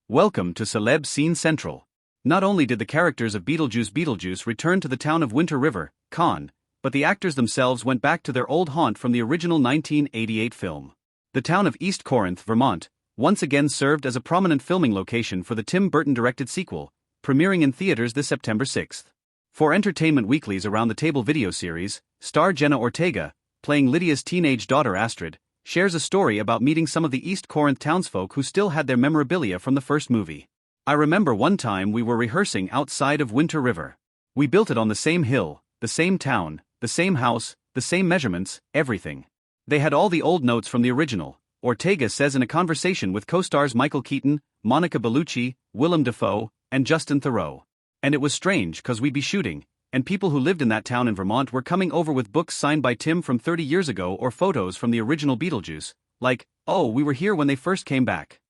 Welcome to Celeb Scene Central. Not only did the characters of Beetlejuice return to the town of Winter River, Con, but the actors themselves went back to their old haunt from the original 1988 film. The town of East Corinth, Vermont, once again served as a prominent filming location for the Tim Burton-directed sequel, premiering in theaters this September 6th. For Entertainment Weekly's Around the Table video series, star Jenna Ortega, playing Lydia's teenage daughter Astrid, shares a story about meeting some of the East Corinth townsfolk who still had their memorabilia from the first movie. "I remember one time we were rehearsing outside of Winter River. We built it on the same hill, the same town, the same house, the same measurements, everything. They had all the old notes from the original," Ortega says in a conversation with co-stars Michael Keaton, Monica Bellucci, Willem Dafoe, and Justin Theroux. "And it was strange 'cause we'd be shooting, and people who lived in that town in Vermont were coming over with books signed by Tim from 30 years ago or photos from the original Beetlejuice, like, 'Oh, we were here when they first came back.'"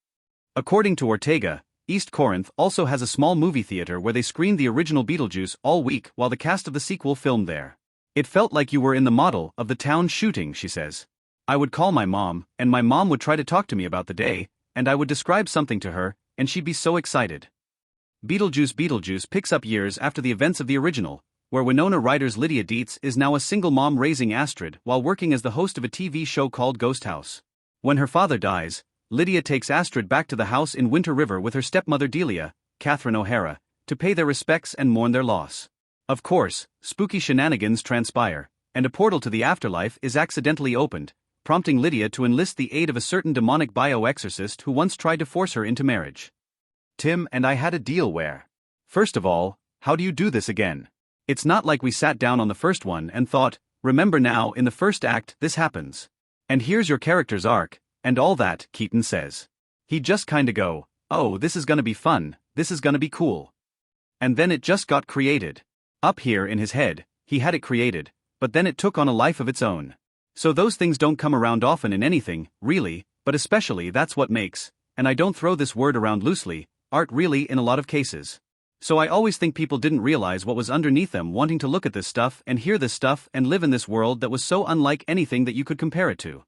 According to Ortega, East Corinth also has a small movie theater where they screened the original Beetlejuice all week while the cast of the sequel filmed there. "It felt like you were in the model of the town shooting," she says. "I would call my mom, and my mom would try to talk to me about the day, and I would describe something to her, and she'd be so excited." Beetlejuice picks up years after the events of the original, where Winona Ryder's Lydia Dietz is now a single mom raising Astrid while working as the host of a TV show called Ghost House. When her father dies, Lydia takes Astrid back to the house in Winter River with her stepmother Delia, Catherine O'Hara, to pay their respects and mourn their loss. Of course, spooky shenanigans transpire, and a portal to the afterlife is accidentally opened, prompting Lydia to enlist the aid of a certain demonic bioexorcist who once tried to force her into marriage. "Tim and I had a deal where, first of all, how do you do this again? It's not like we sat down on the first one and thought, remember now in the first act this happens. And here's your character's arc, and all that," Keaton says. "He'd just kinda go, oh, this is gonna be fun, this is gonna be cool. And then it just got created. Up here in his head, he had it created, but then it took on a life of its own. So those things don't come around often in anything, really, but especially that's what makes, and I don't throw this word around loosely, art really in a lot of cases. So I always think people didn't realize what was underneath them wanting to look at this stuff and hear this stuff and live in this world that was so unlike anything that you could compare it to."